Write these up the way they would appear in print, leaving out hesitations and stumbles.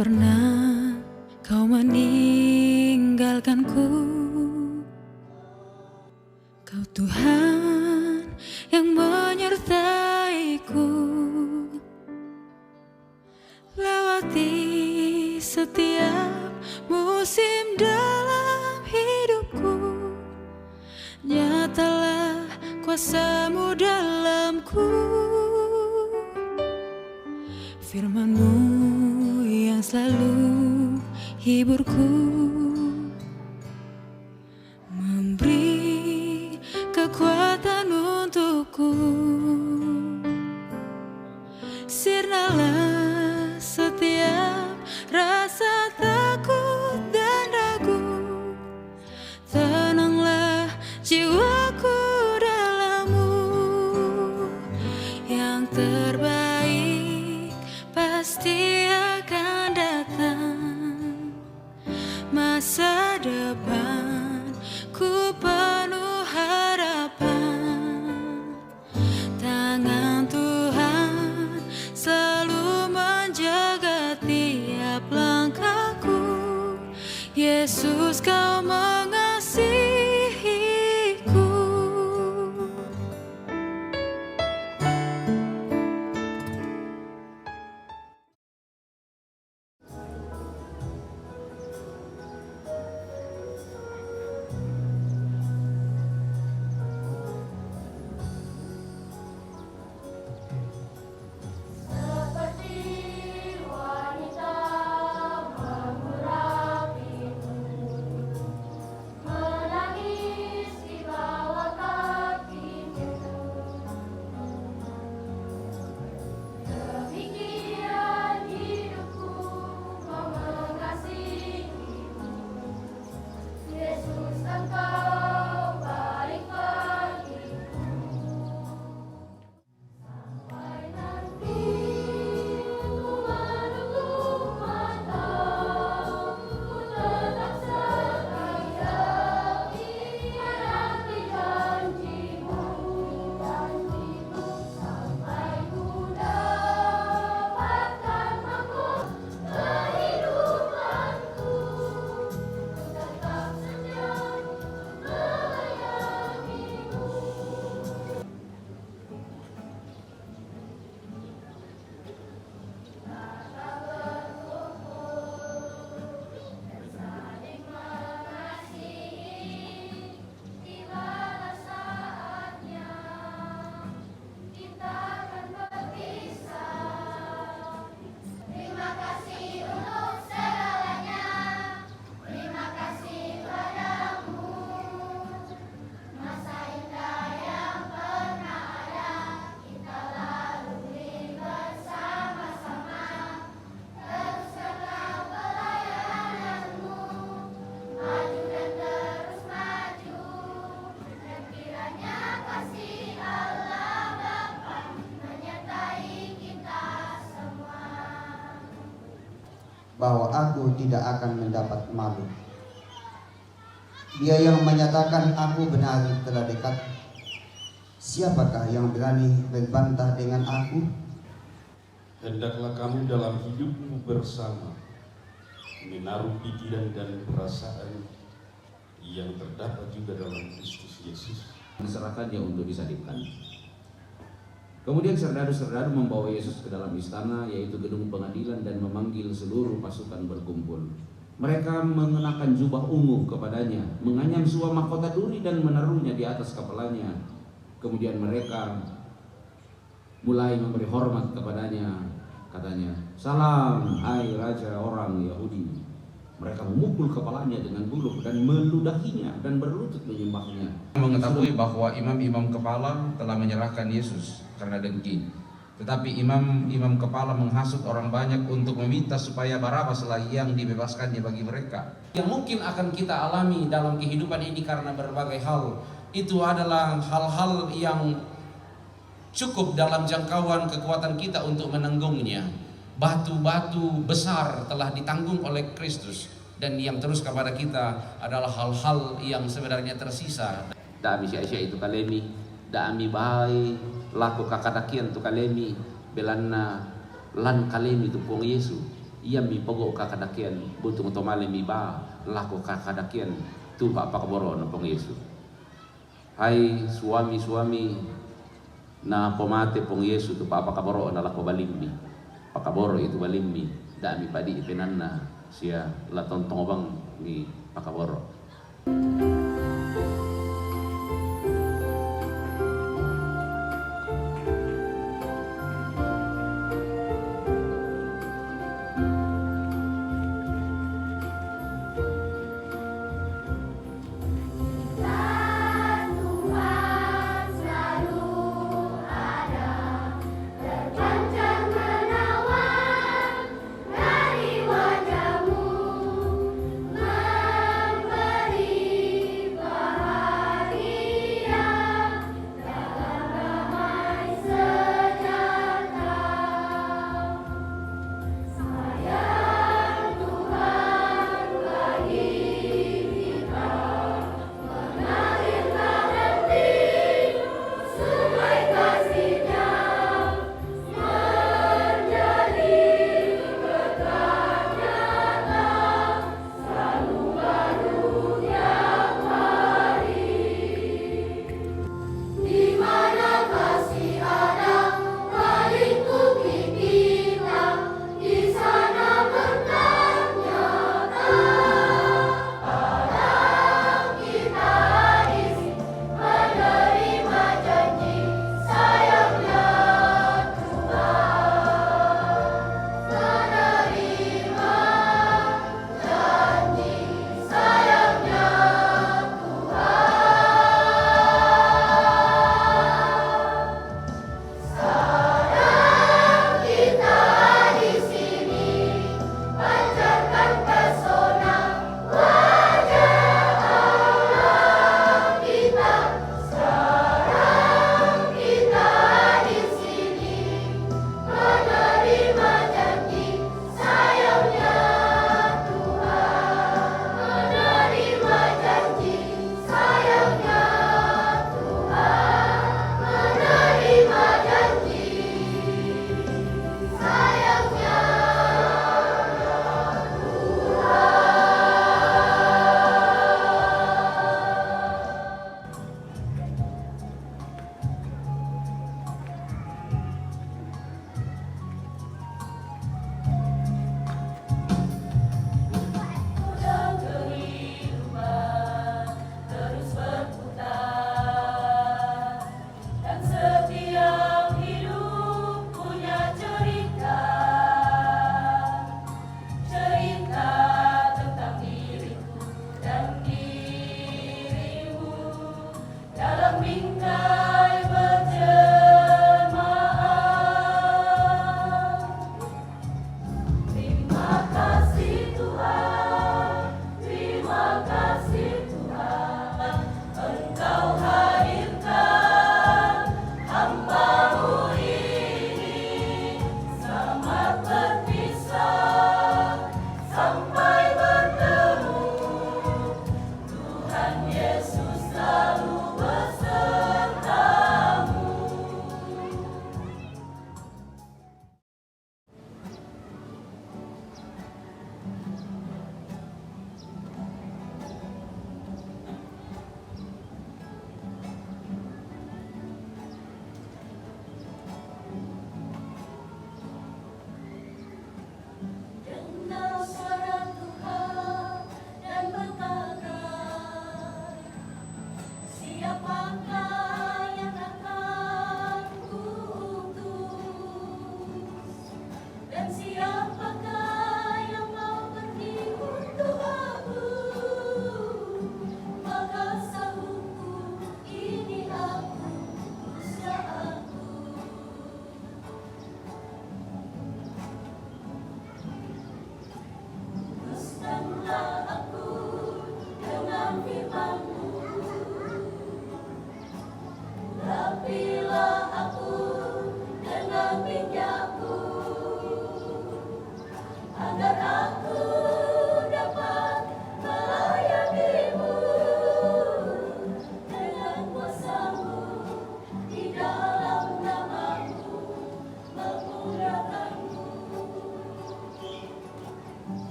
pernah kau meninggalkanku. Kau Tuhan yang menyertaiku, lewati setiap musim dalam hidupku. Nyatalah kuasa-Mu dalamku, firman-Mu yang selalu hiburku, memberi kekuatan untukku. Sirnalah setiap rasa takut dan ragu, tenanglah jiwaku dalam-Mu. Yang terbaik pasti akan datang, masa depan ku penuh harapan. Tangan Tuhan selalu menjaga tiap langkahku. Yesus, Kau mengasihiku. Seperti wanita mengurapi menangis di bawah kaki-Mu. Demikian hidupku mengasihi-Mu. Yesus, Engkau baik bagiku. Sampai nanti ku menutup mata, ku tetap setia menanti janji-Mu, sampai ku dapatkan mahkota kehidupanku. Ku tetap setia melayani-Mu. Saling mengasihi, tibalah saatnya kita akan berpisah. Terima kasih untuk segalanya, terima kasih padamu. Masa indah yang pernah ada, kita lalui bersama-sama. Teruskanlah pelayanan-Mu, maju dan terus maju. Dan kiranya kasih Allah Bapa menyertai kita semua. Bahwa aku tidak akan mendapat malu. Dia yang menyatakan aku benar telah dekat. Siapakah yang berani berbantah dengan aku? Hendaklah kamu dalam hidupmu bersama menaruh pikiran dan perasaan yang terdapat juga dalam Kristus Yesus. Diserahkannya untuk disalibkan. Kemudian serdadu-serdadu membawa Yesus ke dalam istana, yaitu gedung pengadilan, dan memanggil seluruh pasukan berkumpul. Mereka mengenakan jubah ungu kepadanya, menganyam sebuah mahkota duri dan menaruhnya di atas kepalanya. Kemudian mereka mulai memberi hormat kepadanya. Katanya, "Salam, hai Raja orang Yahudi." Mereka memukul kepalanya dengan buluh dan meludahinya dan berlutut menyembahnya. Mengetahui bahwa imam-imam kepala telah menyerahkan Yesus karena dengki. Tetapi imam-imam kepala menghasut orang banyak untuk meminta supaya Barabaslah yang dibebaskannya bagi mereka. Yang mungkin akan kita alami dalam kehidupan ini karena berbagai hal. Itu adalah hal-hal yang cukup dalam jangkauan kekuatan kita untuk menanggungnya. Batu-batu besar telah ditanggung oleh Kristus, dan yang terus kepada kita adalah hal-hal yang sebenarnya tersisa. Dami sia-sia itu kalemi, dami bahai laku kakadakian tu kalemi belanna lan kalemi tu pong Yesu. ia mi pogo kakadakian butung tomale mi ba lako kakadakian tu pa pakaboro na pong Yesus. Hai suami-suami na pomate pong Yesus tu pa pakaboro na lako balimbi. Pakaboro itu balimbi dami padi ipenanna sia laton tongobang ni pakaboro. Memberi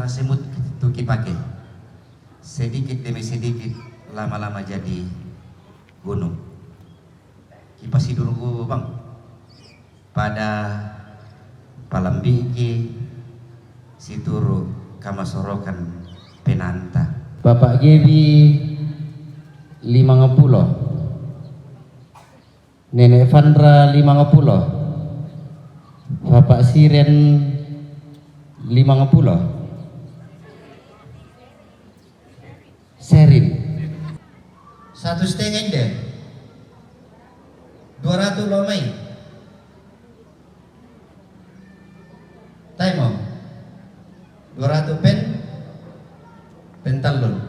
cara semut itu pakai. Sedikit demi sedikit lama-lama jadi gunung. Kipas hidurku bang pada palambiki situru kamasorokan penanta. Bapak Gebi 50, Nenek Vandra 50, Bapak Siren 50, Serin 1,5 deh 200 lomai taimo 200 pentalun.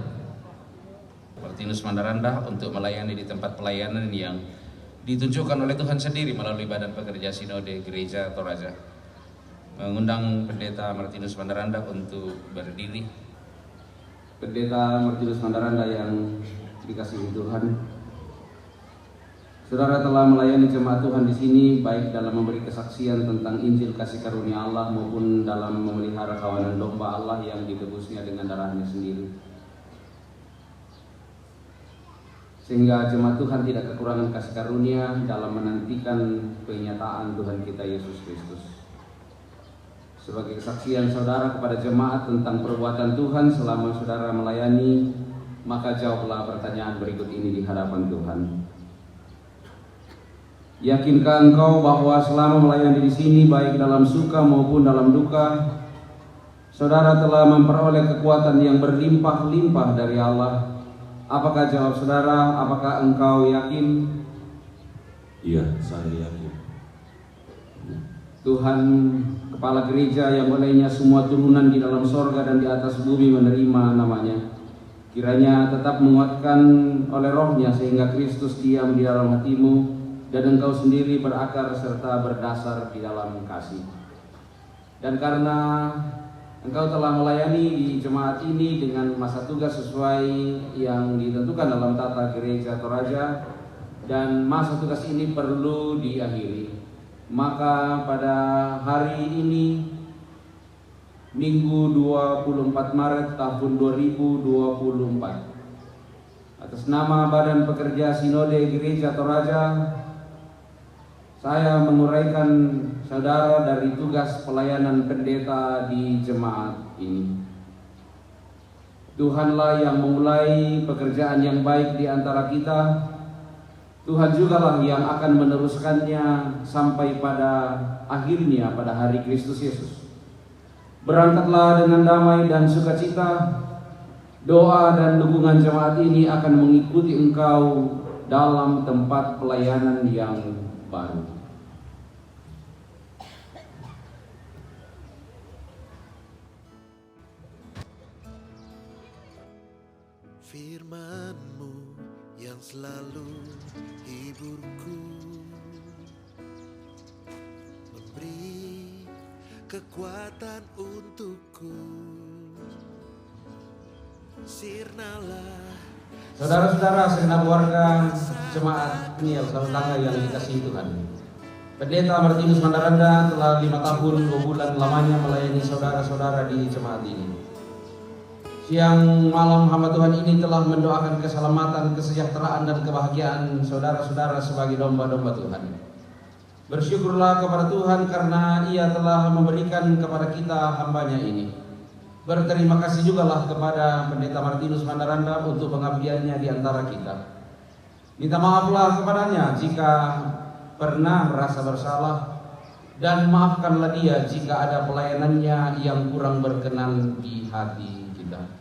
Martinus Mandaranda untuk melayani di tempat pelayanan yang ditunjukkan oleh Tuhan sendiri melalui Badan Pekerja Sinode Gereja Toraja. Mengundang Pendeta Martinus Mandaranda untuk berdiri. Pendeta Martinus Mandaranda yang dikasihi Tuhan, saudara telah melayani jemaat Tuhan di sini baik dalam memberi kesaksian tentang Injil kasih karunia Allah maupun dalam memelihara kawanan domba Allah yang ditebusnya dengan darahnya sendiri. Sehingga jemaat Tuhan tidak kekurangan kasih karunia dalam menantikan penyataan Tuhan kita Yesus Kristus. Sebagai kesaksian saudara kepada jemaat tentang perbuatan Tuhan selama saudara melayani, maka jawablah pertanyaan berikut ini di hadapan Tuhan. Yakinkah engkau bahwa selama melayani di sini baik dalam suka maupun dalam duka, saudara telah memperoleh kekuatan yang berlimpah-limpah dari Allah? Apakah jawab saudara? Apakah engkau yakin? Iya, saya yakin. Tuhan, Kepala Gereja yang olehnya semua turunan di dalam sorga dan di atas bumi menerima namanya, kiranya tetap menguatkan oleh rohnya sehingga Kristus diam di dalam hatimu dan engkau sendiri berakar serta berdasar di dalam kasih. Dan karena engkau telah melayani di jemaat ini dengan masa tugas sesuai yang ditentukan dalam tata Gereja Toraja, dan masa tugas ini perlu diakhiri, maka pada hari ini Minggu 24 Maret tahun 2024, atas nama Badan Pekerja Sinode Gereja Toraja, saya menguraikan saudara dari tugas pelayanan pendeta di jemaat ini. Tuhanlah yang memulai pekerjaan yang baik di antara kita. Tuhan jugalah yang akan meneruskannya sampai pada akhirnya pada hari Kristus Yesus. Berangkatlah dengan damai dan sukacita. Doa dan dukungan jemaat ini akan mengikuti engkau dalam tempat pelayanan yang baru. Firman-Mu yang selalu hiburku, memberi kekuatan untukku. Sirnalah Saudara-saudara segenap warga jemaat Niel Tangga yang dikasihi Tuhan, Pendeta Martinus Mandaranda telah 5 tahun 2 bulan lamanya melayani saudara-saudara di jemaat ini. Siang malam hamba Tuhan ini telah mendoakan keselamatan, kesejahteraan dan kebahagiaan saudara-saudara sebagai domba-domba Tuhan. Bersyukurlah kepada Tuhan karena Ia telah memberikan kepada kita hambanya ini. Berterima kasih jugalah kepada Pendeta Martinus Mandaranda untuk pengabdiannya di antara kita. Minta maaflah kepadanya jika pernah merasa bersalah, dan maafkanlah dia jika ada pelayanannya yang kurang berkenan di hati kita.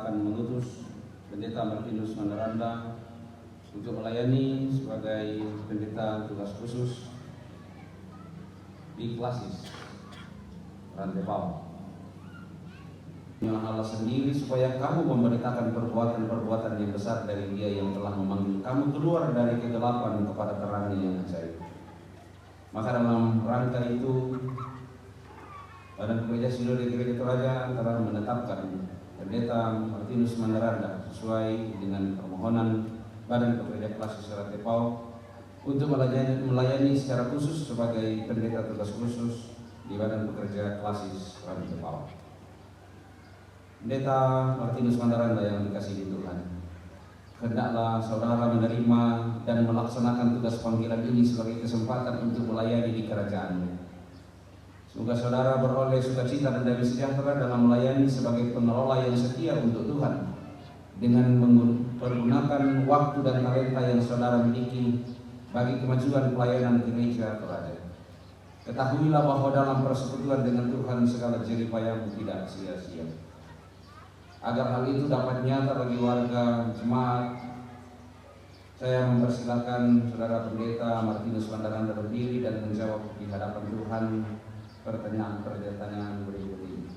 akan mengutus Pendeta Martinus Mandaranda untuk melayani sebagai pendeta tugas khusus di Klasis Rantepao. Yang Allah sendiri supaya kamu memberitakan perbuatan-perbuatan yang besar dari Dia yang telah memanggil kamu keluar dari kegelapan kepada terang yang ajaib. Maka dalam rangka itu Badan Gereja Sinode Gereja Toraja telah menetapkan Pendeta Martinus Mandaranda sesuai dengan permohonan Badan Gereja Klasis Rantepao untuk melayani secara khusus sebagai pendeta tugas khusus di Badan Pekerja Klasis Rantepao. Pendeta Martinus Mandaranda yang dikasihi Tuhan, hendaklah saudara menerima dan melaksanakan tugas panggilan ini sebagai kesempatan untuk melayani di kerajaan-Nya. Semoga saudara beroleh sukacita dan damai sejahtera dalam melayani sebagai pengelola yang setia untuk Tuhan dengan mempergunakan waktu dan talenta yang saudara miliki bagi kemajuan pelayanan gereja Toraja. Ketahuilah bahwa dalam persekutuan dengan Tuhan segala jerih payahmu tidak sia-sia. Agar hal itu dapat nyata bagi warga jemaat, saya mempersilakan Saudara Pendeta Martinus Mandaranda berdiri dan menjawab di hadapan Tuhan pertanyaan-pertanyaan berikut ini.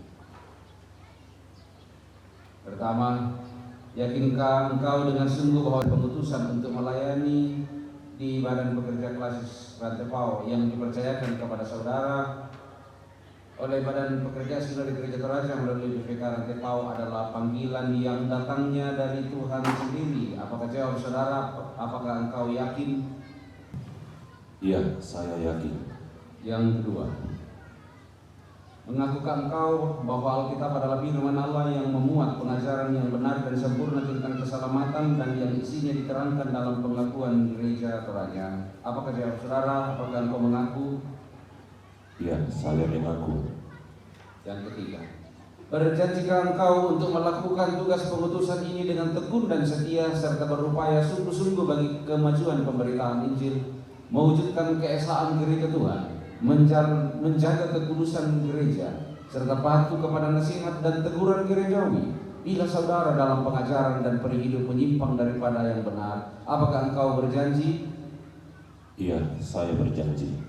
Pertama, yakinkah engkau dengan sungguh bahwa pengutusan untuk melayani di Badan Pekerja Klasis Rantepao yang dipercayakan kepada saudara oleh Badan Pekerja Sinode Gereja Toraja melalui BPK Rantepao adalah panggilan yang datangnya dari Tuhan sendiri? Apakah jawab saudara? Apakah engkau yakin? Iya, saya yakin. Yang kedua, mengakukah engkau bahwa Alkitab adalah firman Allah yang memuat pengajaran yang benar dan sempurna tentang keselamatan dan yang isinya diterangkan dalam pengakuan Gereja Toraja? Apakah jawab saudara? Apakah engkau mengaku? Iya, saya mengaku. Yang ketiga, berjanjikah engkau untuk melakukan tugas pengutusan ini dengan tekun dan setia serta berupaya sungguh-sungguh bagi kemajuan pemberitaan Injil, mewujudkan keesaan gereja Tuhan, menjaga kekudusan gereja, serta patuh kepada nasihat dan teguran gerejawi bila saudara dalam pengajaran dan perihidup menyimpang daripada yang benar? Apakah engkau berjanji? Iya, saya berjanji.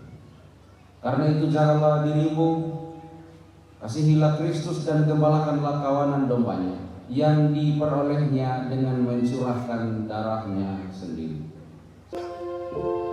Karena itu jagalah dirimu, kasihilah Kristus dan gembalakanlah kawanan dombanya yang diperolehnya dengan mencurahkan darahnya sendiri. Oh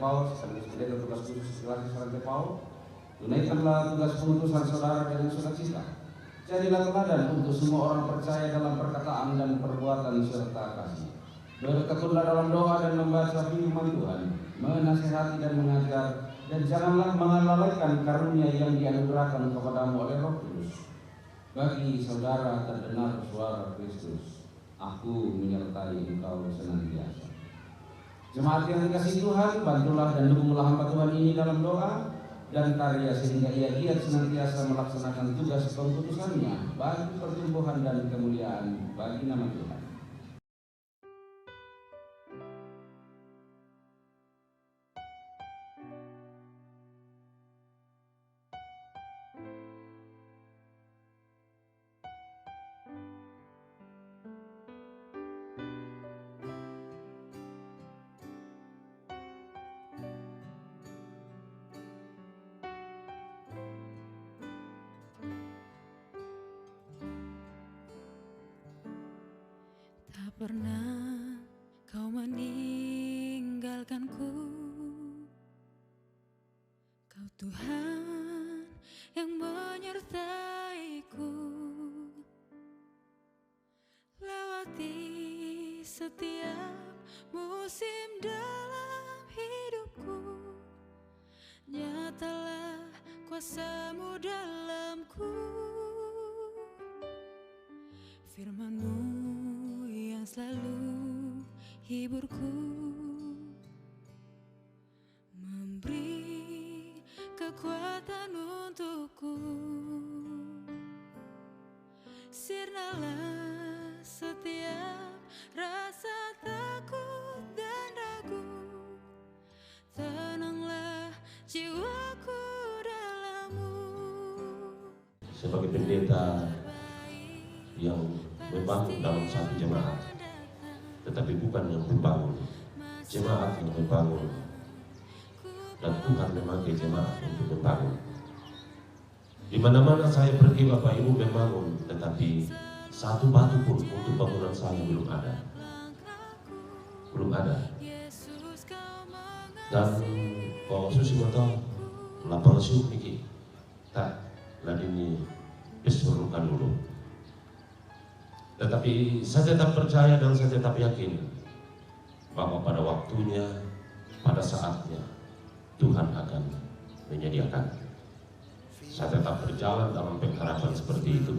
Paul, sekaligus pendeta tugas khusus Gereja Sarantai Paul, tunaikanlah tugas pengutusan saudara dengan sukacita. Jadilah teladan untuk semua orang percaya dalam perkataan dan perbuatan serta kasih. Bertekunlah dalam doa dan membaca firman Tuhan, menasihati dan mengajar, dan janganlah mengalaikan karunia yang dianugerahkan kepadamu oleh Roh Kudus. Bagi saudara terdengar suara Kristus, aku menyertai engkau senantiasa. Jemaat yang dikasihi Tuhan, bantulah dan dukunglah hamba Tuhan ini dalam doa dan karya sehingga ia giat senantiasa melaksanakan tugas pengutusannya bagi pertumbuhan dan kemuliaan bagi nama Tuhan. Tak pernah kau meninggalkanku, kau Tuhan yang menyertaiku, lewati setiap musim dalam hidupku. Nyatalah kuasa-Mu dalamku, firman-Mu yang selalu hiburku, memberi kekuatan untukku. Sirnalah setiap rasa takut dan ragu, tenanglah jiwaku dalam-Mu. Sebagai pendeta yang membangun dalam satu jemaat, tetapi bukan yang membangun, jemaat yang membangun, dan Tuhan memakai jemaat untuk membangun. Di mana-mana saya pergi, Bapak Ibu membangun, tetapi satu batu pun untuk bangunan saya belum ada. Dan kalau susi betul, lapang syuk niki, tak ladini disuruhkan dulu. Tetapi saya tetap percaya dan saya tetap yakin bahwa pada waktunya, pada saatnya Tuhan akan menyediakan. Saya tetap berjalan dalam pengharapan seperti itu.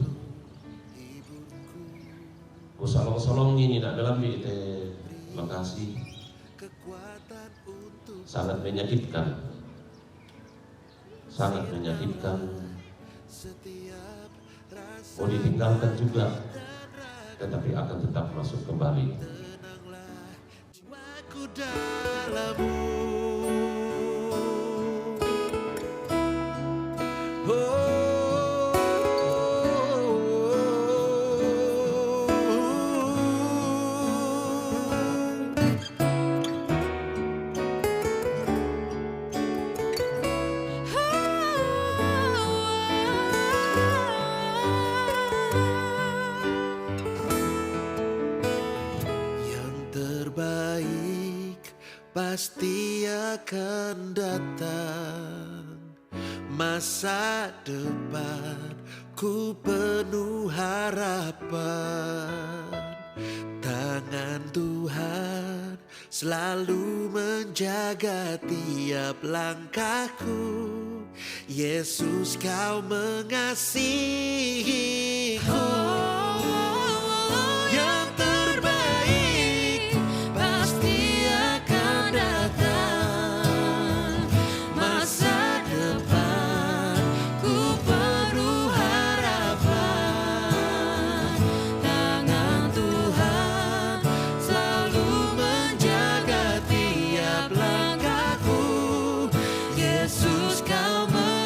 Kusalong-salong ini nak dalam di lokasi sangat menyakitkan, mau ditinggalkan juga, tetapi akan tetap masuk kembali. Jiwaku dalam-Mu. Pasti akan datang masa depan, ku penuh harapan. Tangan Tuhan selalu menjaga tiap langkahku. Yesus, Kau mengasihiku. Yang terbaik pasti akan datang masa depan, ku penuh harapan. Tangan Tuhan selalu menjaga tiap langkahku. Yesus, Kau mengasihiku.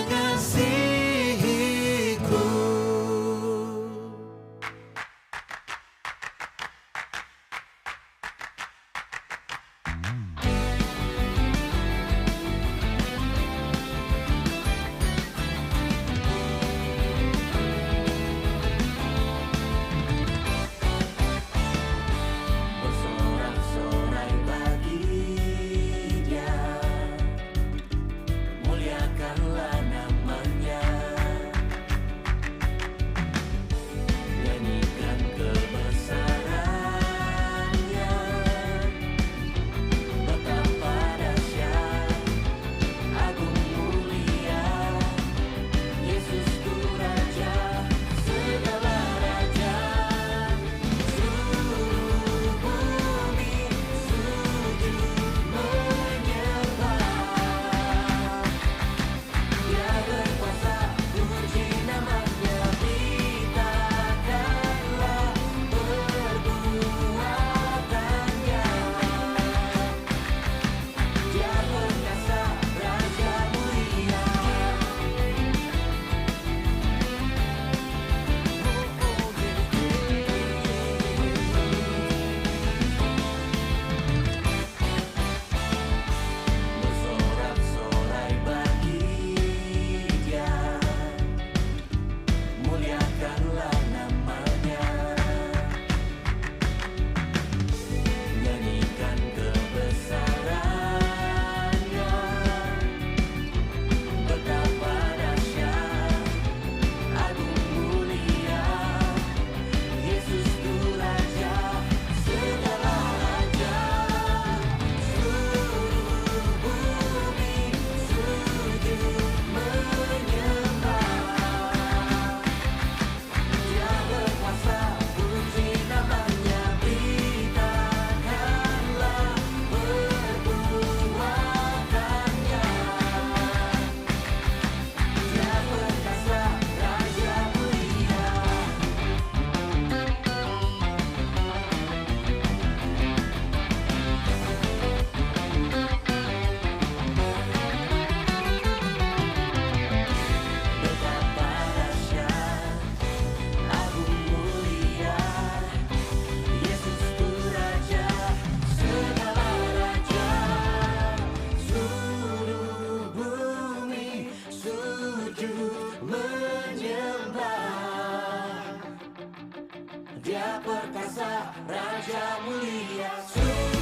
Dia perkasa, Raja mulia.